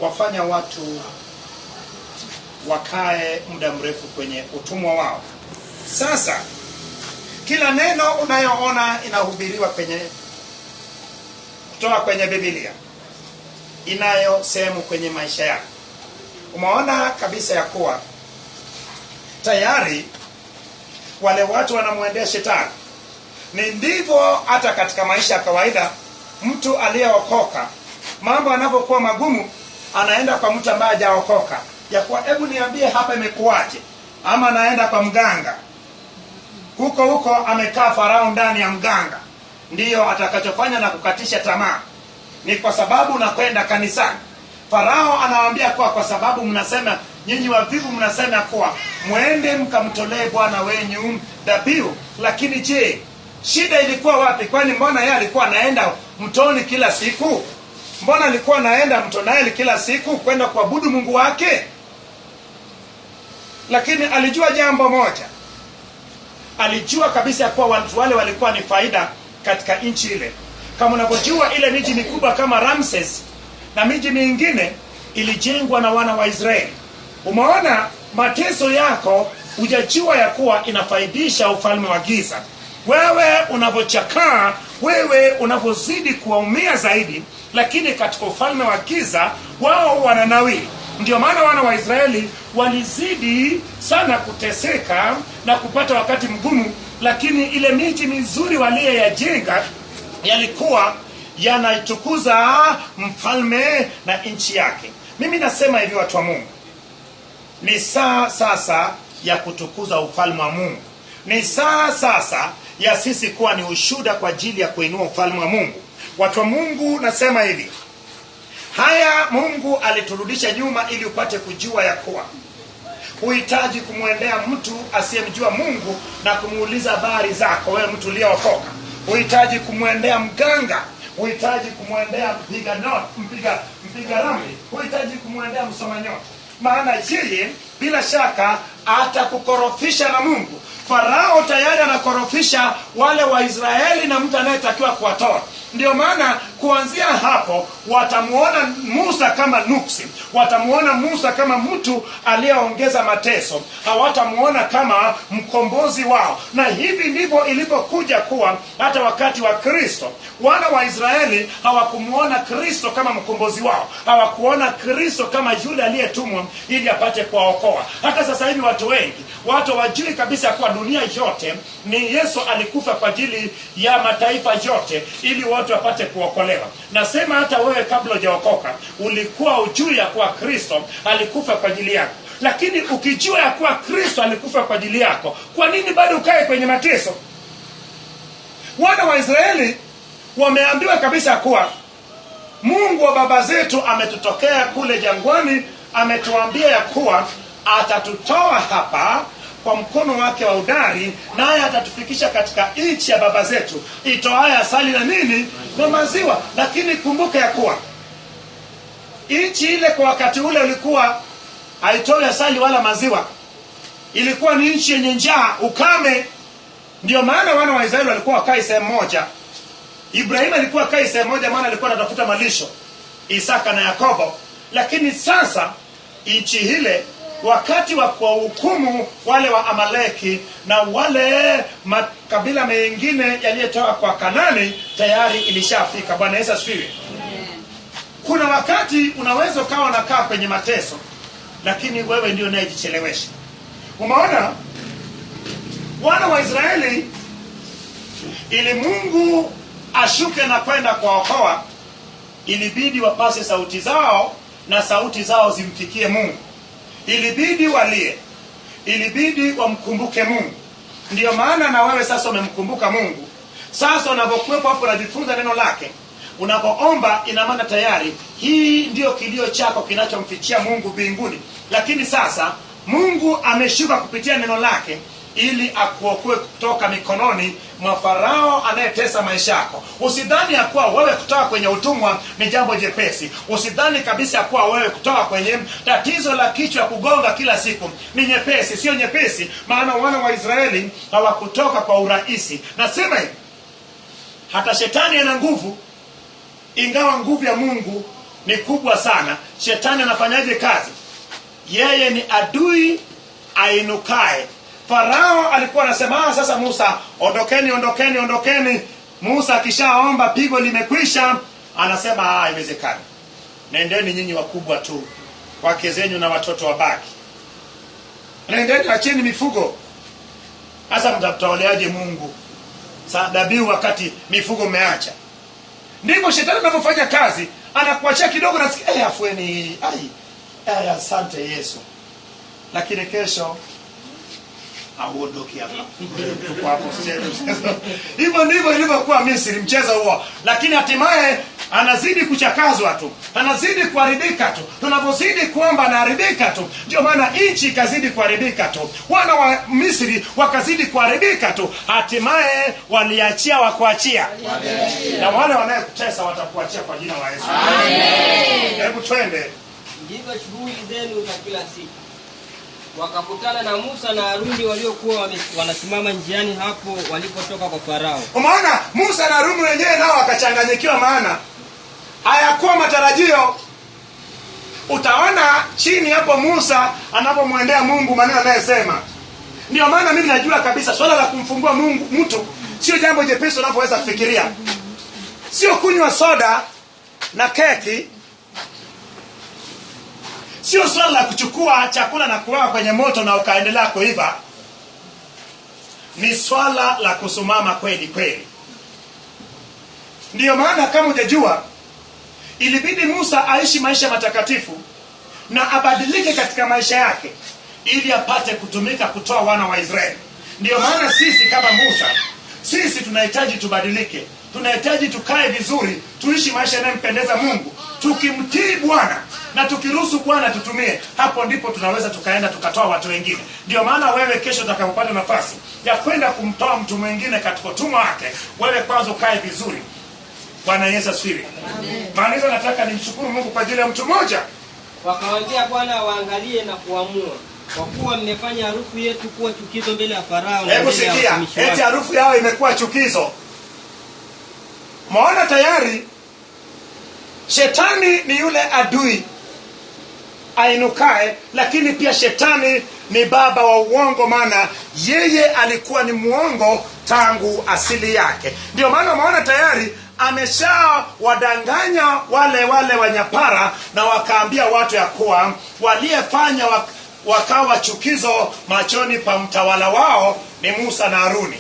wafanya watu wakae muda mrefu kwenye utumwa wao. Sasa kila neno unayoona inahubiriwa kutoka kwenye Biblia inayo sehemu kwenye maisha yako. Umeona kabisa ya kuwa tayari wale watu wanamwendea shetani. Ni ndivyo hata katika maisha ya kawaida, mtu aliyeokoka mambo yanapokuwa magumu anaenda kwa mtu ambaye hajaokoka, ya kuwa hebu niambie hapa imekuaje. Ama anaenda kwa mganga, huko amekaa Farao ndani ya mganga, ndiyo atakachofanya na kukatisha tamaa. Ni kwa sababu unakwenda kanisani. Farao anawaambia kwa sababu mnasema nyinyi wavivu, mnasema kuwa mwende mkamtolee Bwana wenyu dhabihu. Lakini je, shida ilikuwa wapi? Kwani mbona yeye alikuwa anaenda mtoni kila siku? Mbona alikuwa anaenda mto Naili kila siku kwenda kuabudu Mungu wake? Lakini alijua jambo moja. Alijua kabisa kuwa watu wale walikuwa ni faida katika nchi ile. Kama unavyojua ile miji mikubwa kama Ramses na miji mingine ilijengwa na wana wa Israeli. Umeona mateso yako hujajua ya kuwa inafaidisha ufalme wa giza. Wewe unavyochakaa, wewe unavyozidi kuwaumia zaidi, lakini katika ufalme wa giza wao wananawiri. Ndio maana wana wa Israeli walizidi sana kuteseka na kupata wakati mgumu, lakini ile miji mizuri waliyoyajenga yalikuwa yanatukuza mfalme na nchi yake. Mimi nasema hivi, watu wa Mungu, ni saa sasa ya kutukuza ufalme wa Mungu. Ni saa sasa ya sisi kuwa ni ushuhuda kwa ajili ya kuinua ufalme wa Mungu. Watu wa Mungu, nasema hivi, haya Mungu aliturudisha nyuma ili upate kujua ya kuwa huhitaji kumwendea mtu asiyemjua Mungu na kumuuliza habari zako. Wewe mtu uliyeokoka, huhitaji kumwendea mganga, huhitaji kumwendea mpiga ramli, huhitaji kumwendea msoma nyota, maana yeye bila shaka atakukorofisha na Mungu. Farao tayari anakorofisha wale wa Israeli na mtu anayetakiwa kuwatoa. Ndio maana kuanzia hapo watamuona Musa kama nuksi, watamuona Musa kama mtu aliyeongeza mateso, hawatamuona kama mkombozi wao. Na hivi ndivyo ilipokuja kuwa hata wakati wa Kristo, wana wa Israeli hawakumuona Kristo kama mkombozi wao, hawakuona Kristo kama yule aliyetumwa ili apate kuwaokoa. Hata sasa hivi watu wengi, watu wajui kabisa kwa dunia yote ni Yesu alikufa kwa ajili ya mataifa yote ili watu wapate kuokolewa. Nasema hata wewe kabla hujaokoka ulikuwa ujui ya kuwa Kristo alikufa kwa ajili yako. Lakini ukijua ya kuwa Kristo alikufa kwa ajili yako, kwa nini bado ukae kwenye mateso? Wana wa Israeli wameambiwa kabisa kuwa Mungu wa baba zetu ametutokea kule jangwani, ametuambia ya kuwa atatutoa hapa kwa mkono wake wa udari, naye atatufikisha katika nchi ya baba zetu itoaye asali na nini na maziwa. Lakini kumbuka ya kuwa nchi ile kwa wakati ule ulikuwa haitoi asali wala maziwa, ilikuwa ni nchi yenye njaa, ukame. Ndio maana wana wa Israeli walikuwa wakai sehemu moja. Ibrahimu alikuwa wakai sehemu moja, maana alikuwa anatafuta malisho, Isaka na Yakobo. Lakini sasa nchi ile wakati wa kuhukumu wale wa Amaleki na wale makabila mengine yaliyotoka kwa Kanani tayari ilishafika. Bwana Yesu asifiwe. Kuna wakati unaweza ukawa unakaa kwenye mateso, lakini wewe ndio unayejichelewesha. Umeona wana wa Israeli, ili Mungu ashuke na kwenda kuwaokoa, ilibidi wapase sauti zao na sauti zao zimfikie Mungu. Ilibidi walie, ilibidi wamkumbuke Mungu. Ndio maana na wewe sasa umemkumbuka Mungu. Sasa unapokuwepo hapo unajifunza neno lake, unapoomba, ina maana tayari hii ndio kilio chako kinachomfikia Mungu mbinguni. Lakini sasa Mungu ameshuka kupitia neno lake ili akuokoe kutoka mikononi mwa Farao anayetesa maisha yako. Usidhani ya kuwa wewe kutoka kwenye utumwa ni jambo jepesi. Usidhani kabisa ya kuwa wewe kutoka kwenye tatizo la kichwa kugonga kila siku ni nyepesi. Sio nyepesi, maana wana wa Israeli hawakutoka kwa urahisi. Nasema hivi, hata shetani ana nguvu, ingawa nguvu ya Mungu ni kubwa sana. Shetani anafanyaje kazi? Yeye ni adui ainukae. Farao alikuwa anasema sasa Musa, ondokeni. Musa akishaomba pigo limekwisha, anasema haiwezekani. Nendeni nyinyi wakubwa tu, wake zenyu na watoto wabaki. Nendeni acheni mifugo. Sasa mtatoleaje Mungu dhabihu wakati mifugo mmeacha? Ndivyo shetani anapofanya kazi, anakuachia kidogo na afueni, asante Yesu. Lakini kesho auondoki hapa. Tuko hapo sasa. Hivyo ndivyo ilivyokuwa Misri, mchezo huo. Lakini hatimaye anazidi kuchakazwa tu, anazidi kuharibika tu. Tunapozidi kuomba anaharibika tu. Ndio maana nchi ikazidi kuharibika tu, wana wa Misri wakazidi kuharibika tu. Hatimaye waliachia wakuachia. Na wale wanayekutesa watakuachia kwa jina la Yesu. Amen. Hebu twende. Ndivyo shughuli zenu za kila siku. Wakakutana na Musa na Haruni waliokuwa wanasimama njiani hapo walipotoka kwa Farao. Umeona Musa na Haruni wenyewe nao wakachanganyikiwa, maana hayakuwa matarajio. Utaona chini hapo Musa anapomwendea Mungu maneno anayosema. Ndio maana mimi najua kabisa swala la kumfungua Mungu mtu sio jambo jepesi unapoweza kufikiria. Sio kunywa soda na keki. Sio swala la kuchukua chakula na kuweka kwenye moto na ukaendelea kuiva. Ni swala la kusimama kweli kweli. Ndiyo maana kama hujajua, ilibidi Musa aishi maisha matakatifu na abadilike katika maisha yake ili apate kutumika kutoa wana wa Israeli. Ndiyo maana sisi kama Musa, sisi tunahitaji tubadilike. Tunahitaji tukae vizuri, tuishi maisha yanayompendeza Mungu, tukimtii Bwana na tukiruhusu Bwana tutumie. Hapo ndipo tunaweza tukaenda tukatoa watu wengine. Ndio maana wewe kesho utakapopata nafasi ya kwenda kumtoa mtu mwingine katika utumwa wake, wewe kwanza ukae vizuri. Bwana Yesu asifiwe. Amen. Maana hizo nataka nimshukuru Mungu kwa ajili ya mtu mmoja. Wakamwambia Bwana waangalie na kuamua, kwa kuwa mmefanya harufu yetu kuwa chukizo mbele ya Farao. Hebu sikia, eti harufu yao imekuwa chukizo. Maana tayari shetani ni yule adui ainukae, lakini pia shetani ni baba wa uongo, maana yeye alikuwa ni muongo tangu asili yake. Ndio maana maana tayari ameshawadanganya wale wanyapara na wakaambia watu ya kuwa waliyefanya wakawa chukizo machoni pa mtawala wao ni Musa na Haruni.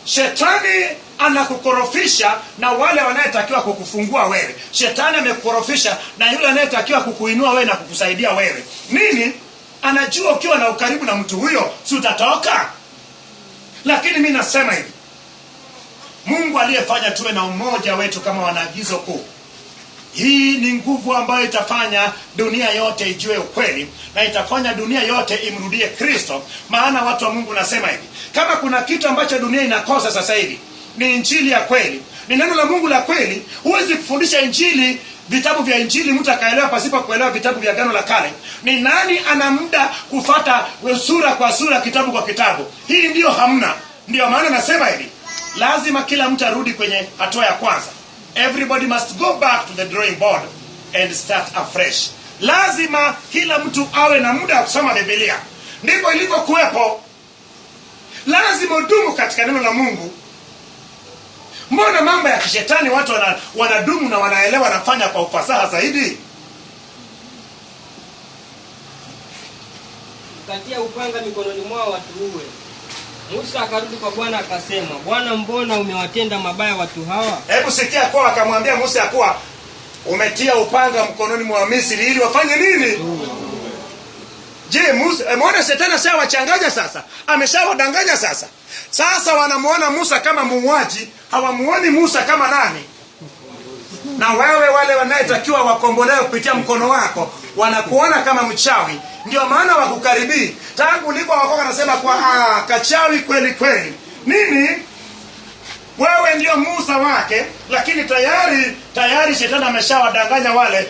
Shetani anakukorofisha na wale wanayetakiwa kukufungua wewe. Shetani amekorofisha na yule anayetakiwa kukuinua wewe na kukusaidia wewe. Nini? Anajua ukiwa na ukaribu na mtu huyo si utatoka. Lakini mimi nasema hivi, Mungu aliyefanya tuwe na umoja wetu kama wanaagizo kuu, hii ni nguvu ambayo itafanya dunia yote ijue ukweli na itafanya dunia yote imrudie Kristo. Maana watu wa Mungu nasema hivi, kama kuna kitu ambacho dunia inakosa sasa hivi ni injili ya kweli, ni neno la Mungu la kweli. Huwezi kufundisha injili, vitabu vya injili mtu akaelewa pasipo kuelewa vitabu vya Agano la Kale. Ni nani ana muda kufuata sura kwa sura, kitabu kwa kitabu? Hii ndio hamna. Ndio maana nasema hivi, lazima kila mtu arudi kwenye hatua ya kwanza. Everybody must go back to the drawing board and start afresh. Lazima kila mtu awe na muda wa kusoma Biblia. Ndipo ilivyokuwepo. Lazima udumu katika neno la Mungu. Mbona mambo ya kishetani watu wanadumu na wanaelewa, wanafanya kwa ufasaha zaidi? Katia upanga mikononi mwao watuue. Musa akarudi kwa Bwana akasema, Bwana, mbona umewatenda mabaya watu hawa? Hebu sikia, kwa akamwambia Musa ya kuwa umetia upanga mkononi mwa Misri ili wafanye nini? Je, Musa muone shetani ashawachanganya sasa. Ameshawadanganya sasa. Sasa wanamuona Musa kama muuaji, hawamuoni Musa kama nani? Na wewe wale wanayetakiwa wakombolewe kupitia mkono wako, wanakuona kama mchawi. Ndio maana wakukaribii. Tangu ulipo wako wanasema kwa kachawi kweli kweli. Nini? Wewe ndio Musa wake, lakini tayari shetani ameshawadanganya wale.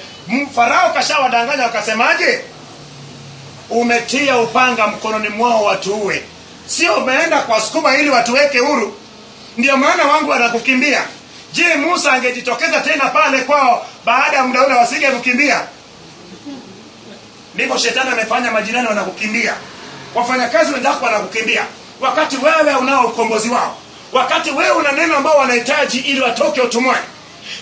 Farao kashawadanganya, wakasemaje? Umetia upanga mkononi mwao watuue. Sio umeenda kwa sukuma ili watuweke huru. Ndio maana wangu wanakukimbia. Je, Musa angejitokeza tena pale kwao baada ya muda ule wasingemkimbia? Ndipo shetani amefanya majirani wanakukimbia, wafanyakazi wenzako wanakukimbia, wakati wewe unao ukombozi wao, wakati wewe una neno ambao wanahitaji ili watoke utumwani.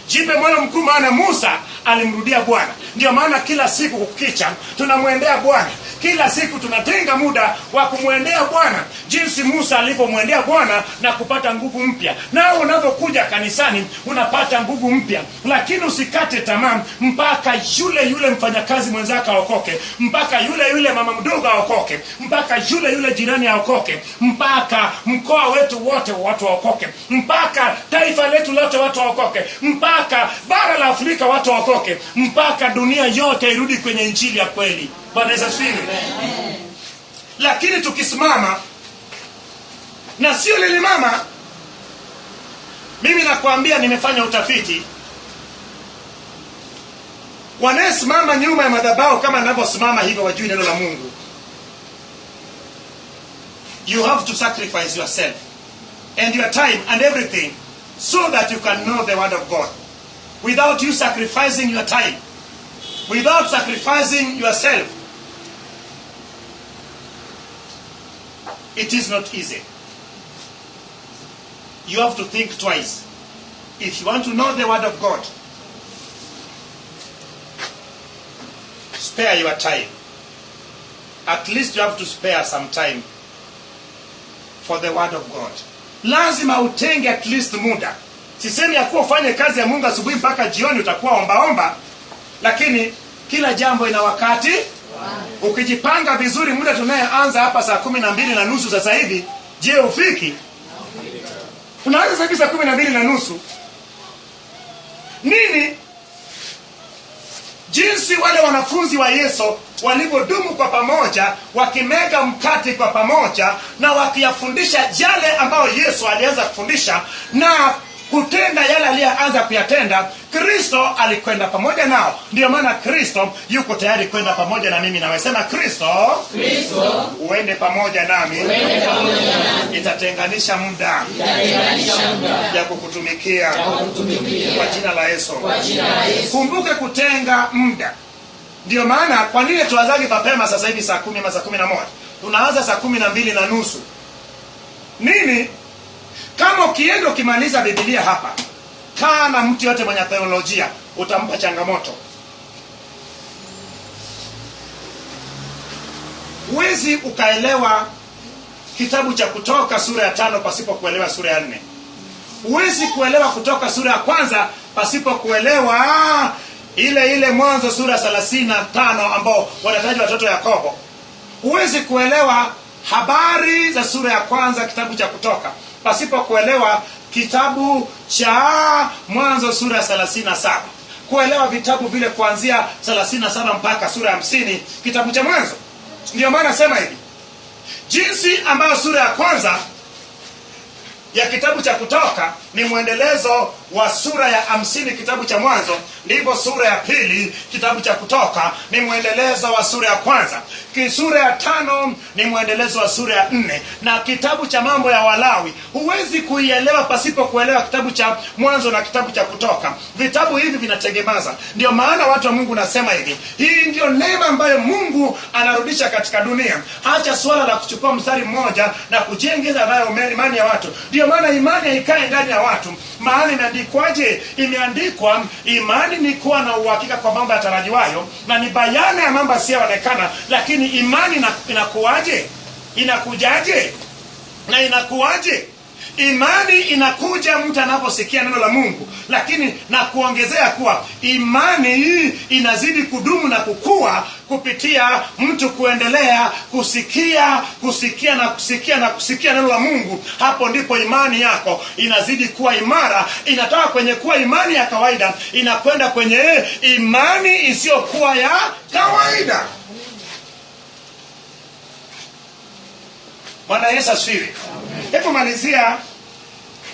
Jipe moyo mkuu, maana Musa alimrudia Bwana. Ndio maana kila siku kukicha tunamwendea Bwana. Kila siku tunatenga muda wa kumwendea Bwana, jinsi Musa alivyomwendea Bwana na kupata nguvu mpya. Nao unapokuja kanisani unapata nguvu mpya, lakini usikate tamaa mpaka yule mfanyakazi mwenzako aokoke, mpaka yule mama mdogo aokoke, mpaka yule jirani aokoke, mpaka mkoa wetu wote watu waokoke, mpaka taifa letu lote watu waokoke, mpaka bara la Afrika watu waokoke, mpaka dunia yote irudi kwenye injili ya kweli. Bwana Yesu asifiwe. Lakini tukisimama na sio lile mama, mimi nakwambia, nimefanya utafiti, wanaesimama nyuma ya madhabahu kama ninavyosimama hivyo wajui neno la Mungu. You have to sacrifice yourself and your time and everything so that you can know the word of God. Without you sacrificing your time, without sacrificing yourself, it is not easy. You have to think twice. If you want to know the word of God, spare your time. At least you have to spare some time for the word of God. Lazima utenge at least muda. Sisemi ya kuwa ufanye kazi ya Mungu asubuhi mpaka jioni utakuwa omba, lakini kila jambo ina wakati. Ukijipanga vizuri, muda tunayeanza hapa saa 12:30 sasa hivi, je, ufiki? Unaanza sasa hivi saa 12:30. Nini? Jinsi wale wanafunzi wa Yesu walivyodumu kwa pamoja, wakimega mkate kwa pamoja na wakiyafundisha yale ambayo Yesu alianza kufundisha na kutenda yale aliyoanza kuyatenda. Kristo alikwenda pamoja nao. Ndio maana Kristo yuko tayari kwenda pamoja na mimi. Nawesema Kristo uende pamoja nami. Itatenganisha muda ya kukutumikia kwa jina la Yesu. Kumbuke kutenga muda. Ndio maana kwa nini tuanzaje mapema sasa hivi saa 10 ama saa 11? Tunaanza saa 12:30. Nini? Kama ukienda ukimaliza Biblia hapa, kana mtu yote mwenye theolojia utampa changamoto. Huwezi ukaelewa kitabu cha Kutoka sura ya 5 pasipo kuelewa sura ya 4. Huwezi kuelewa Kutoka sura ya 1 pasipo kuelewa ile Mwanzo sura 35 ambao wanataja watoto Yakobo. Huwezi kuelewa habari za sura ya 1 kitabu cha Kutoka pasipo kuelewa kitabu cha Mwanzo sura ya 37. Kuelewa vitabu vile kuanzia 37 mpaka sura ya 50 kitabu cha Mwanzo. Ndio maana sema hivi, jinsi ambayo sura ya 1 ya kitabu cha Kutoka ni mwendelezo wa sura ya 50 kitabu cha Mwanzo, ndivyo sura ya 2 kitabu cha Kutoka ni mwendelezo wa sura ya 1. Sura ya 5 ni mwendelezo wa sura ya 4, na kitabu cha Mambo ya Walawi huwezi kuielewa pasipo kuelewa kitabu cha Mwanzo na kitabu cha Kutoka. Vitabu hivi vinategemeza. Ndio maana watu wa Mungu nasema hivi, hii ndio neema ambayo Mungu anarudisha katika dunia. Acha swala la kuchukua mstari mmoja na kujengeza nayo imani ya watu. Ndio maana imani haikae ndani ya watu. Maana imeandikwaje? Imeandikwa, imani ni kuwa na uhakika kwa mambo yatarajiwayo na ni bayana ya mambo yasiyoonekana. Lakini imani inakuwaje? Inakujaje? Na inakuwaje? Imani inakuja mtu anaposikia neno la Mungu, lakini na kuongezea kuwa imani hii inazidi kudumu na kukua kupitia mtu kuendelea kusikia neno la Mungu. Hapo ndipo imani yako inazidi kuwa imara. Inatoka kwenye kuwa imani ya kawaida inakwenda kwenye imani isiyokuwa ya kawaida. Bwana Yesu asifiwe. Hebu malizia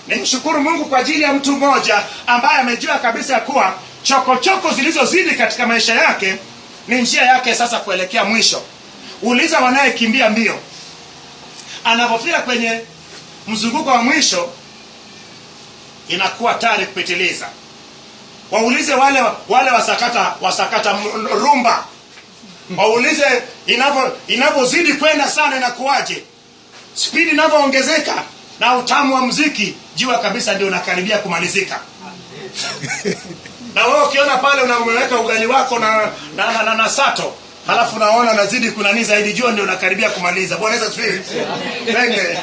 nimshukuru Mungu kwa ajili ya mtu mmoja ambaye amejua kabisa kuwa chokochoko zilizozidi katika maisha yake ni njia yake sasa kuelekea mwisho. Uliza wanayekimbia mbio, anapofika kwenye mzunguko wa mwisho inakuwa tayari kupitiliza. Waulize wale wasakata rumba. Waulize inavyozidi kwenda sana inakuwaje. Speed inavyoongezeka na utamu wa muziki, jua kabisa ndio unakaribia kumalizika. Na wewe ukiona pale unamweka ugali wako na sato, halafu unaona nazidi kunani zaidi, jua ndio unakaribia kumaliza. Bwana Yesu asifiwe. Twende.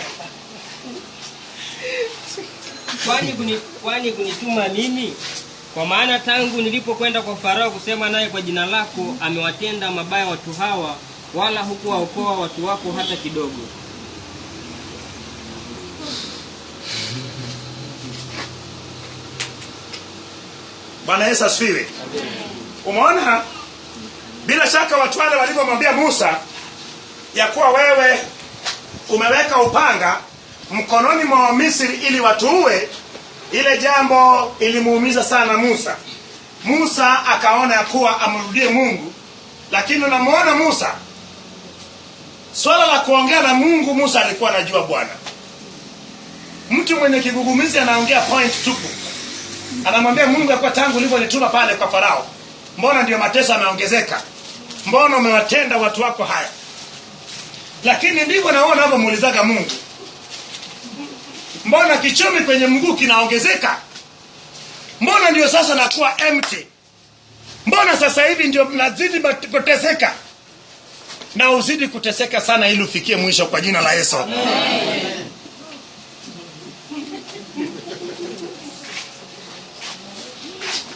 Kwani kunituma mimi? Kwa maana tangu nilipokwenda kwa Farao kusema naye kwa jina lako, amewatenda mabaya watu hawa, wala hukuwaokoa watu wako hata kidogo. Bwana Yesu asifiwe. Umeona? Bila shaka watu wale walipomwambia Musa ya kuwa wewe umeweka upanga mkononi mwa Misri ili watuue, ile jambo ilimuumiza sana Musa. Musa akaona ya kuwa amrudie Mungu, lakini unamuona Musa, swala la kuongea na Mungu Musa alikuwa anajua Bwana. Mtu mwenye kigugumizi anaongea point tupu. Anamwambia Mungu ya kuwa tangu ulivyonituma pale kwa Farao, mbona ndio mateso yameongezeka? Mbona umewatenda watu wako haya? Lakini ndivyo naona hapo muulizaga Mungu, mbona kichomi kwenye mguu kinaongezeka? Mbona ndio sasa nakuwa empty? Mbona sasa hivi ndio nazidi kuteseka? Na uzidi kuteseka sana ili ufikie mwisho kwa jina la Yesu. Amen.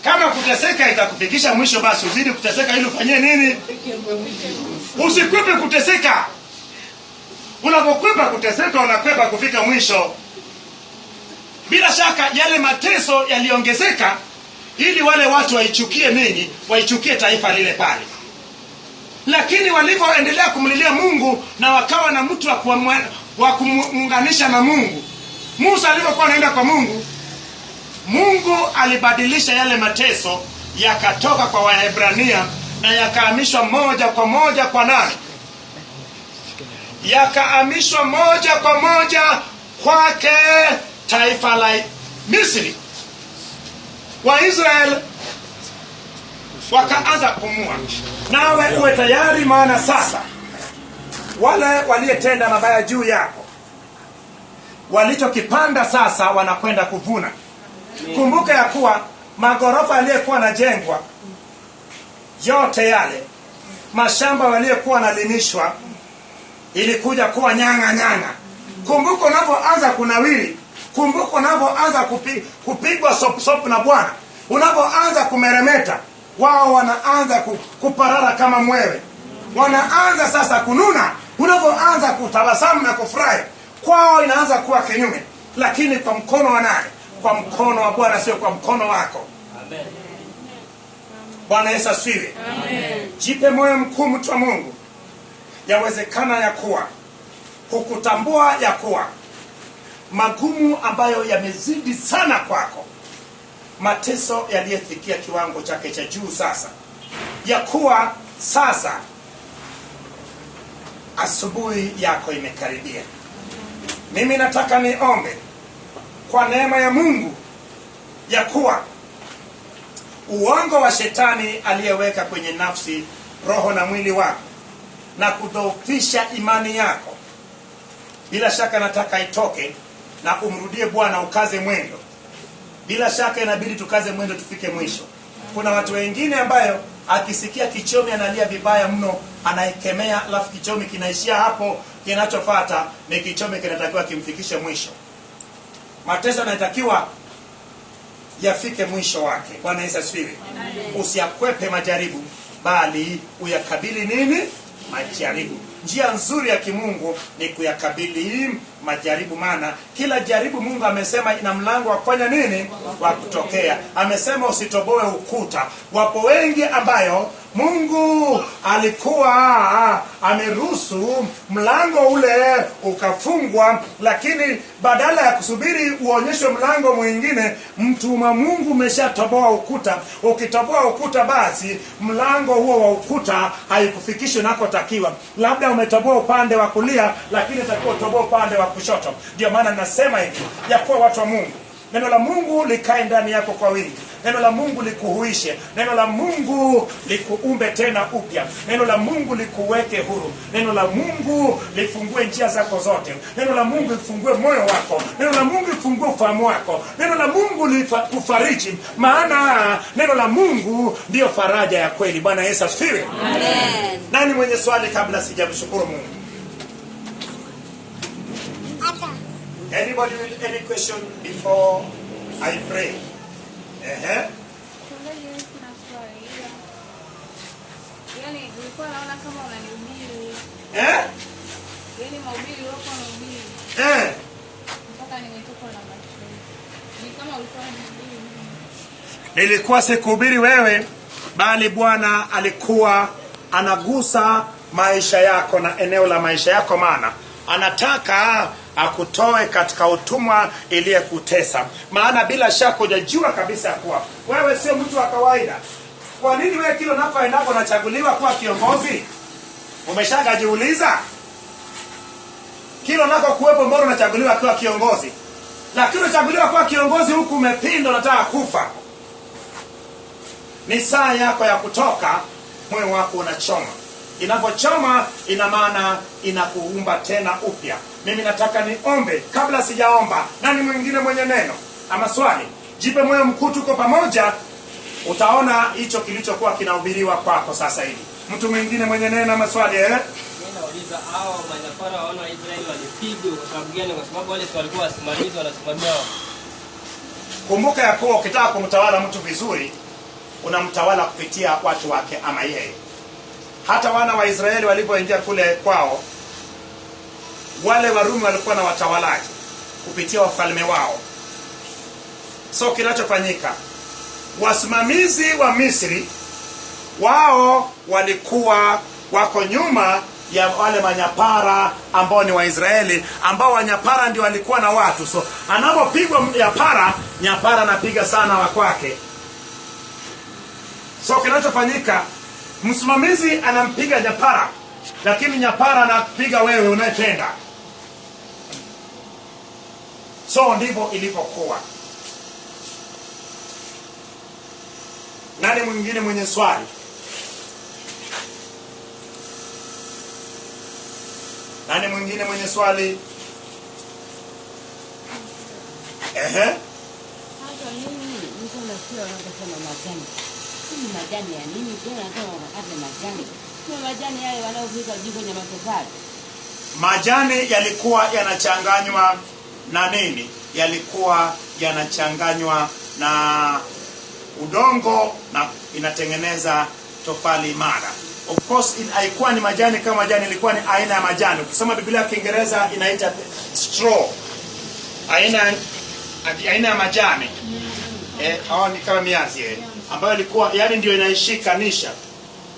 Kama kuteseka itakufikisha mwisho, basi uzidi kuteseka ili ufanyie nini? Usikwepe kuteseka. Unapokwepa kuteseka unakwepa kufika mwisho. Bila shaka yale mateso yaliongezeka ili wale watu waichukie nini? Waichukie taifa lile pale. Lakini walipoendelea kumlilia Mungu na wakawa na mtu wa kumuunganisha na Mungu, Musa alipokuwa anaenda kwa Mungu, Mungu alibadilisha yale mateso yakatoka kwa Waebrania na yakahamishwa moja kwa moja kwa nani? Yakahamishwa moja kwa moja kwake taifa la Misri. Waisraeli wakaanza kumua. Nawe uwe tayari, maana sasa wale waliotenda mabaya juu yako walichokipanda sasa wanakwenda kuvuna. Kumbuka ya kuwa magorofa yaliyokuwa yanajengwa yote yale, mashamba yaliyokuwa yanalimishwa ilikuja kuwa nyanga. Kumbuka unapoanza kunawiri, kumbuka unapoanza kupigwa sop na Bwana, unapoanza kumeremeta, wao wanaanza kuparara kama mwewe. Wanaanza sasa kununa. Unapoanza kutabasamu na kufurahi, kwao inaanza kuwa kinyume. Lakini kwa mkono wa nani? Kwa mkono wa Bwana, sio kwa mkono wako. Amen. Bwana Yesu asifiwe. Amen. Jipe moyo mkuu mtu wa Mungu. Yawezekana ya kuwa hukutambua ya kuwa magumu ambayo yamezidi sana kwako, mateso yaliyofikia kiwango chake cha juu sasa, ya kuwa sasa asubuhi yako imekaribia. Mimi nataka niombe kwa neema ya Mungu ya kuwa uongo wa shetani aliyeweka kwenye nafsi, roho na mwili wako na kudhoofisha imani yako, bila shaka nataka itoke na umrudie Bwana, ukaze mwendo. Bila shaka inabidi tukaze mwendo tufike mwisho. Kuna watu wengine ambayo akisikia kichomi analia vibaya mno, anaikemea, alafu kichomi kinaishia hapo. Kinachofuata ni kichomi kinatakiwa kimfikishe mwisho. Mateso yanatakiwa yafike mwisho wake. Bwana Yesu asifiwe. Usiyakwepe majaribu, bali uyakabili nini? Majaribu. Njia nzuri ya kimungu ni kuyakabili majaribu, maana kila jaribu Mungu amesema ina mlango wa kufanya nini? Wa kutokea. Amesema usitoboe ukuta. Wapo wengi ambayo Mungu alikuwa ameruhusu mlango ule ukafungwa, lakini badala ya kusubiri uonyeshwe mlango mwingine, mtu wa Mungu umeshatoboa ukuta. Ukitoboa ukuta, basi mlango huo wa ukuta haikufikishi unakotakiwa. Labda umetoboa upande wa kulia, lakini utakuwa utoboa upande wa kushoto. Ndio maana nasema hivi ya kuwa watu wa Mungu, Neno la Mungu likae ndani yako kwa wingi. Neno la Mungu likuhuishe. Neno la Mungu likuumbe tena upya. Neno la Mungu likuweke huru. Neno la Mungu lifungue njia zako zote. Neno la Mungu lifungue moyo wako. Neno la Mungu lifungue ufahamu wako. Neno la Mungu likufariji, maana neno la Mungu ndio faraja ya kweli. Bwana Yesu asifiwe. Amen. Nani mwenye swali kabla sijamshukuru Mungu? Anybody with any question before I pray? Yaani ulikuwa naona kama unanihubiri. Yaani mahubiri wako unahubiri. Mpaka nimetoka na macho. Ni kama ulikuwa unanihubiri. Nilikuwa sikuhubiri wewe, bali Bwana alikuwa anagusa maisha yako na eneo la maisha yako, maana anataka akutoe katika utumwa iliyekutesa. Maana bila shaka hujajua kabisa kuwa wewe sio mtu wa kawaida. Kwa nini wewe kila unapoenda unachaguliwa kuwa kiongozi? Umeshagajiuliza? Kila unapokuwepo mbona unachaguliwa kuwa kiongozi? Lakini unachaguliwa kuwa kiongozi huku umepinda, unataka kufa. Ni saa yako ya kutoka, moyo wako unachoma. Inapochoma ina maana inakuumba tena upya. Mimi nataka niombe kabla sijaomba. Nani mwingine mwenye neno ama swali? Jipe moyo mkuu, tuko pamoja. Utaona hicho kilichokuwa kinahubiriwa kwako sasa hivi. Mtu mwingine mwenye neno ama swali? Mimi nauliza, hao manyapara wana wa Israeli walipigwa kwa sababu gani? Kwa sababu wale walikuwa wasimamizi, wanasimamia. Kumbuka ya kuwa ukitaka kumtawala mtu vizuri, unamtawala kupitia watu wake ama yeye. Hata wana wa Israeli walipoingia kule kwao, wale Warumi walikuwa na watawalaji kupitia wafalme wao. So kinachofanyika, wasimamizi wa Misri wao walikuwa wako nyuma ya wale manyapara ambao ni Waisraeli, ambao wanyapara ndio walikuwa na watu. So anapopigwa nyapara anapiga sana wa kwake. So kinachofanyika, msimamizi anampiga nyapara, lakini nyapara anapiga wewe unayependa. So ndivyo ilipokuwa. Nani mwingine mwenye swali? Nani mwingine mwenye swali? Hata mimi niko nasikia wanasema majani. Hii majani ya nini? Tena kama wanakata majani. Kwa majani yale wanaopika juu kwenye matofali. Majani yalikuwa yanachanganywa na nini? Yalikuwa yanachanganywa na udongo na inatengeneza tofali imara. Of course haikuwa ni majani kama majani, ilikuwa ni aina ya majani. Ukisoma Biblia ya Kiingereza inaita straw. Aina ya majani. Hao ni kama miazi ambayo ilikuwa yani ndio inaishikanisha.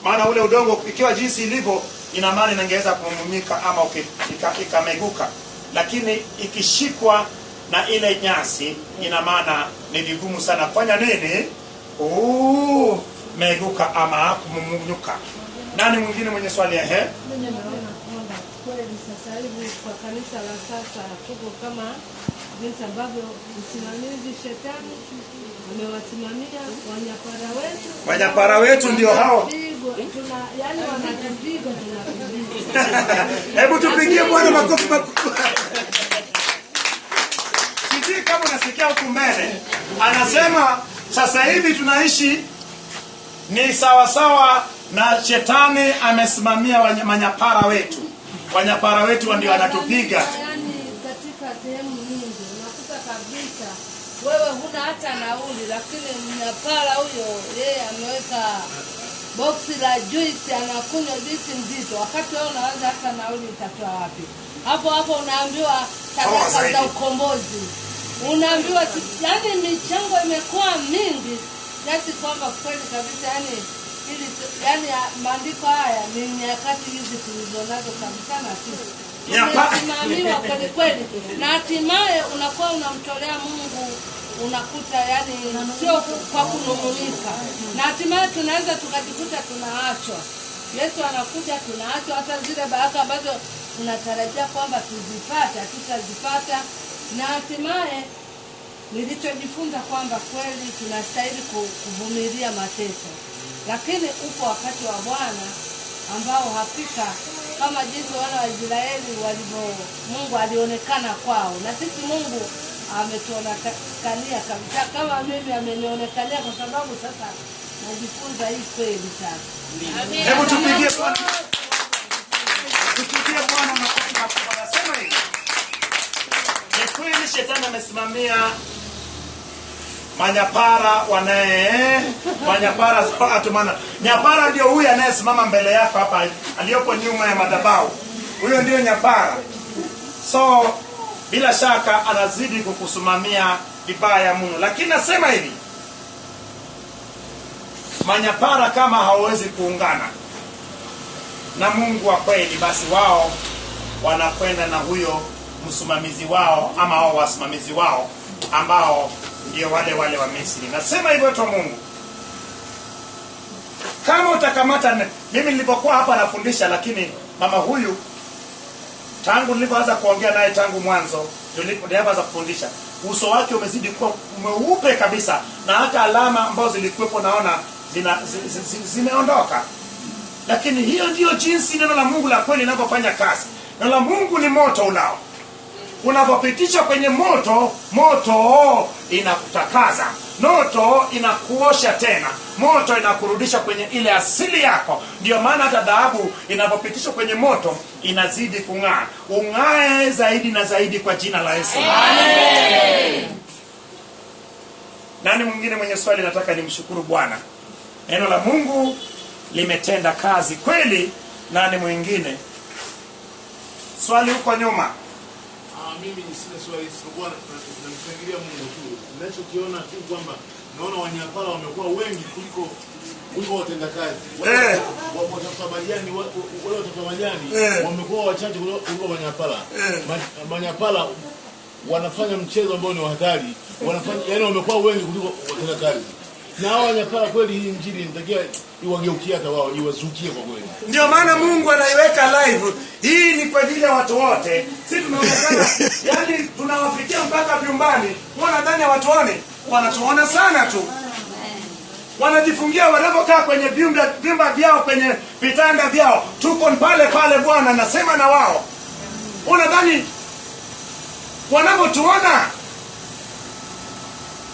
Maana ule udongo ikiwa jinsi ilivyo, ina maana ingeweza kumumunyika ama ikameguka. Lakini ikishikwa na ile nyasi, ina maana ni vigumu sana kufanya nini? Meguka ama kumumunyuka. Nani mwingine mwenye swali? Mimi naona kwamba kweli sasa hivi kwa kanisa la sasa tuko kama jinsi ambavyo msimamizi shetani amewasimamia wanyapara wetu. Wanyapara wetu ndio hao. Yaani wanatupiga tunapiga. Hebu tupigie Bwana makofi makubwa. Sijui kama unasikia huko mbele. Anasema sasa hivi tunaishi ni sawa sawa na shetani amesimamia manyapara wetu. Wanyapara wetu ndio wanatupiga. Yaani katika sehemu nyingi unakuta kabisa wewe huna hata nauli, lakini mnyapara huyo yeye ameweka boksi la juice, anakunywa juice nzito, wakati wewe unaanza hata nauli utatoa wapi? Hapo unaambiwa sadaka za ukombozi. Unaambiwa yani michango imekuwa mingi kiasi kwamba kweli kabisa yani maandiko haya ni nyakati hizi tulizonazo kabisa na sisi. Unasimamiwa kweli kweli. Na hatimaye unakuwa unamtolea Mungu, unakuta yani sio kwa kunung'unika. Na hatimaye tunaweza tukajikuta tunaachwa. Yesu anakuja tunaachwa, hata zile baraka ambazo tunatarajia kwamba tuzipate, tutazipata. Na hatimaye nilichojifunza kwamba kweli tunastahili kuvumilia mateso, lakini upo wakati wa Bwana ambao hakika kama jinsi wana wa Israeli walivyo, Mungu alionekana kwao, na sisi Mungu ametuonekania kabisa. Kama mimi amenionekania, kwa sababu sasa najifunza hii kweli sasa. Hebu tupigie Bwana. Tupigie Bwana makofi makubwa. Nasema hivi. Ni kweli shetani amesimamia manyapara manyapara atumana. Nyapara ndio huyu anayesimama mbele yako hapa, aliyopo nyuma ya madhabahu. Huyo ndio nyapara. So bila shaka anazidi kukusimamia vibaya mno. Lakini nasema hivi, manyapara kama hawezi kuungana na Mungu wa kweli, basi wao wanakwenda na huyo msimamizi wao, ama hao wasimamizi wao ambao ndio wale wa Misri. Nasema hivyo tu Mungu. Kama utakamata, mimi nilipokuwa hapa nafundisha, lakini mama huyu tangu nilipoanza kuongea naye tangu mwanzo nilipoanza kufundisha, uso wake umezidi kuwa mweupe kabisa, na hata alama ambazo zilikuwepo naona zimeondoka. Lakini hiyo ndio jinsi neno la Mungu la kweli linavyofanya kazi. Neno la Mungu ni moto ulao. Unapopitishwa kwenye moto, moto inakutakaza, moto inakuosha tena, moto inakurudisha kwenye ile asili yako. Ndio maana hata dhahabu inapopitishwa kwenye moto inazidi kung'aa. Ung'ae zaidi na zaidi kwa jina la Yesu. Amen. Nani mwingine mwenye swali? Nataka nimshukuru Bwana. Neno la Mungu limetenda kazi kweli. Nani mwingine? Swali huko nyuma. Mimi sina swali, sikuwa namshangilia Mungu tu. Ninachokiona tu kwamba naona wanyapara wamekuwa wengi kuliko watendakazi. Watafuta majani, wale watafuta majani wamekuwa wachache kuliko wanyapara. Manyapara wanafanya mchezo ambao ni wa hatari. Yaani wamekuwa wengi kuliko watendakazi. Na hao wanyapara kweli, hii injili inatakiwa iwageukie hata wao, iwazukie kwa kweli. Ndio maana Mungu anaiweka live. Hii ni kwa ajili ya watu wote. Sisi tunaonekana yani tunawafikia mpaka vyumbani. Unaona ndani ya watu wanatuona sana tu. Wanajifungia wanapokaa kwenye vyumba vyao, kwenye vitanda vyao. Tuko pale pale, Bwana anasema na wao. Unadhani wanapotuona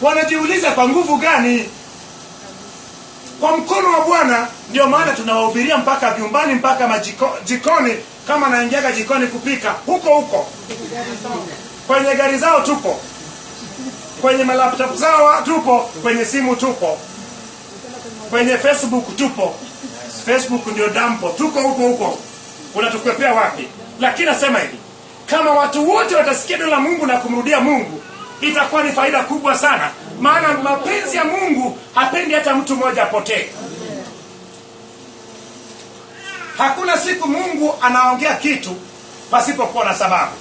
wanajiuliza kwa nguvu gani? Kwa mkono wa Bwana. Ndio maana tunawahubiria mpaka vyumbani, mpaka jikoni. Kama naingiaga jikoni kupika, huko kwenye gari zao tupo, kwenye malaptop zao tupo, kwenye simu tupo, kwenye Facebook tupo. Facebook ndio dampo, tuko huko. Unatukwepea wapi? Lakini nasema hivi, kama watu wote watasikia neno la Mungu na kumrudia Mungu, itakuwa ni faida kubwa sana. Maana mapenzi ya Mungu hapendi hata mtu mmoja apotee. Hakuna siku Mungu anaongea kitu pasipokuwa na sababu.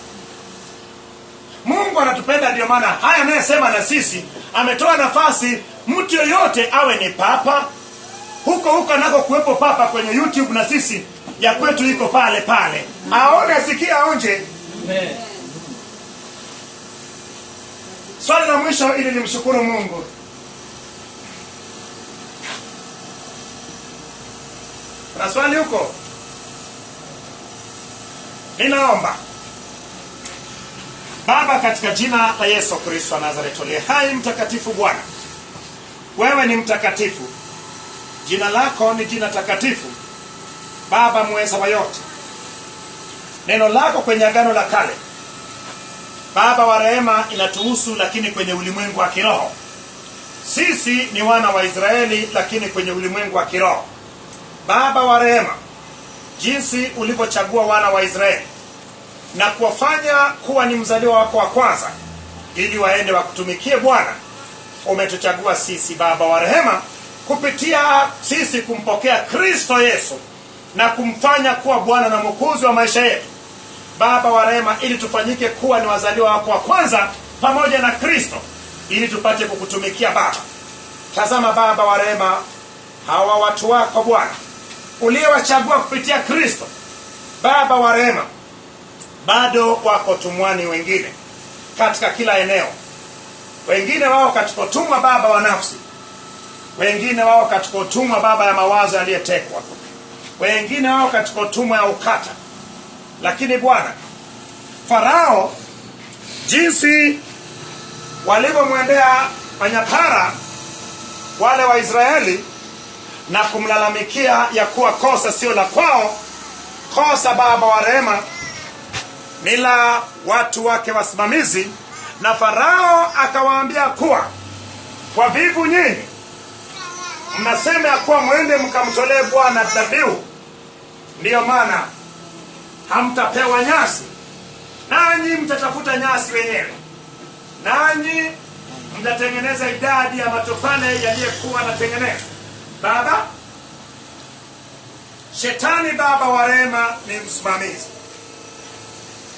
Mungu anatupenda, ndio maana haya anayesema na sisi ametoa nafasi mtu yoyote, awe ni papa, huko anako kuwepo papa kwenye YouTube, na sisi ya kwetu iko pale pale. Aone, asikia, aonje. Amen. Swali la mwisho ili nimshukuru Mungu. Na swali huko? Ninaomba. Baba, katika jina la Yesu Kristo wa Nazareti aliye hai, mtakatifu Bwana, wewe ni mtakatifu. Jina lako ni jina takatifu. Baba muweza wa yote. Neno lako kwenye Agano la Kale, Baba wa rehema, inatuhusu, lakini kwenye ulimwengu wa kiroho. Sisi ni wana wa Israeli, lakini kwenye ulimwengu wa kiroho. Baba wa rehema, jinsi ulivyochagua wana wa Israeli na kuwafanya kuwa ni mzaliwa wako wa kwanza ili waende wakutumikie Bwana, umetuchagua sisi Baba wa rehema kupitia sisi kumpokea Kristo Yesu na kumfanya kuwa Bwana na Mwokozi wa maisha yetu. Baba wa rehema, ili tufanyike kuwa ni wazaliwa wako wa kwanza pamoja na Kristo, ili tupate kukutumikia Baba. Tazama Baba wa rehema, hawa watu wako Bwana uliyewachagua kupitia Kristo, Baba wa rehema, bado wako tumwani wengine katika kila eneo. wengine wao katika utumwa baba wa nafsi, wengine wao katika utumwa baba ya mawazo yaliyetekwa, wengine wao katika utumwa ya ukata. Lakini Bwana, Farao jinsi walivyomwendea manyapara wale wa Israeli na kumlalamikia ya kuwa kosa sio la kwao, kosa baba wa rehema ni la watu wake wasimamizi, na Farao akawaambia kuwa kwa vivu nyinyi mnasema ya kuwa mwende mkamtolee Bwana dhabihu, ndiyo maana hamtapewa nyasi, nanyi mtatafuta nyasi wenyewe, nanyi mtatengeneza idadi ya matofali yaliyokuwa natengeneza. Baba, Shetani baba wa rehema ni msimamizi,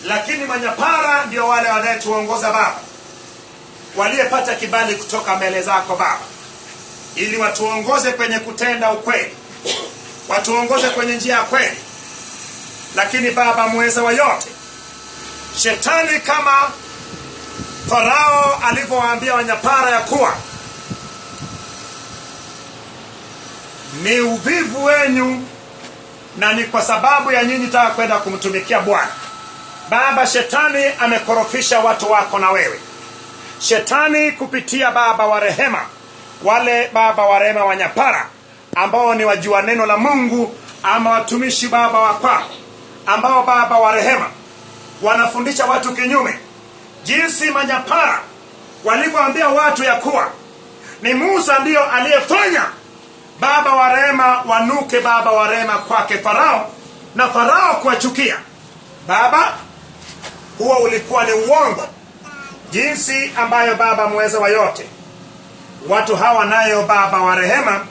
lakini manyapara ndio wale wanayetuongoza Baba, waliyepata kibali kutoka mbele zako Baba, ili watuongoze kwenye kutenda ukweli, watuongoze kwenye njia ya kweli. Lakini Baba muweza wa yote, Shetani kama Farao alivyowaambia wanyapara ya kuwa ni uvivu wenu na ni kwa sababu ya nyinyi taka kwenda kumtumikia Bwana. Baba, Shetani amekorofisha watu wako na wewe. Shetani kupitia baba wa rehema, wale baba wa rehema wanyapara ambao ni wajua neno la Mungu, ama watumishi baba wa kwako ambao baba wa rehema wanafundisha watu kinyume, jinsi manyapara walivyoambia watu ya kuwa ni Musa ndiyo aliyefanya baba wa rehema wanuke baba wa rehema kwake Farao, na Farao kuwachukia. Baba, huo ulikuwa ni uongo, jinsi ambayo Baba muweza wa yote watu hawa nayo baba wa rehema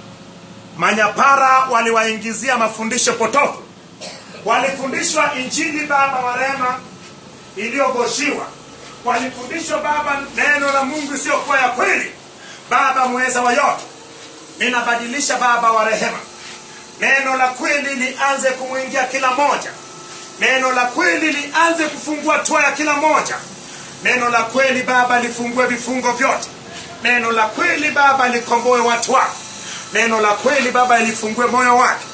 manyapara waliwaingizia mafundisho potofu. Walifundishwa injili baba wa rehema iliyogoshiwa, walifundishwa Baba neno la Mungu isiyokuwa ya kweli. Baba muweza wa yote, ninabadilisha baba wa rehema, neno la kweli lianze kumwingia kila moja, neno la kweli lianze kufungua toa ya kila moja, neno la kweli Baba lifungue vifungo vyote, neno la kweli Baba likomboe watu wako, neno la kweli Baba lifungue moyo wake,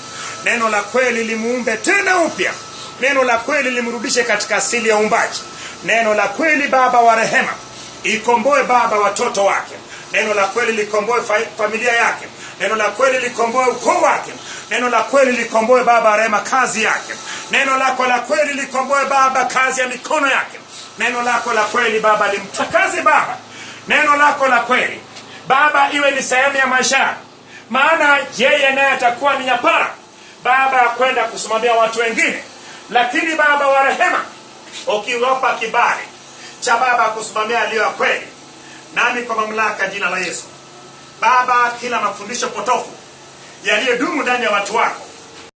neno la kweli limuumbe tena upya, neno la kweli limrudishe katika asili ya uumbaji, neno la kweli Baba wa rehema ikomboe Baba watoto wake, neno la kweli likomboe familia yake, neno la kweli likomboe ukoo wake, neno la kweli likomboe Baba wa rehema kazi yake, neno lako la kweli likomboe Baba kazi ya mikono yake, neno lako la kweli Baba limtakaze Baba, neno lako la kweli Baba iwe ni sehemu ya maisha, maana yeye naye atakuwa ni nyapara Baba kwenda kusimamia watu wengine. Lakini Baba wa rehema ukiwapa kibali cha Baba kusimamia aliyo ya kweli, nami kwa mamlaka jina la Yesu Baba, kila mafundisho potofu yaliyodumu ndani ya watu wako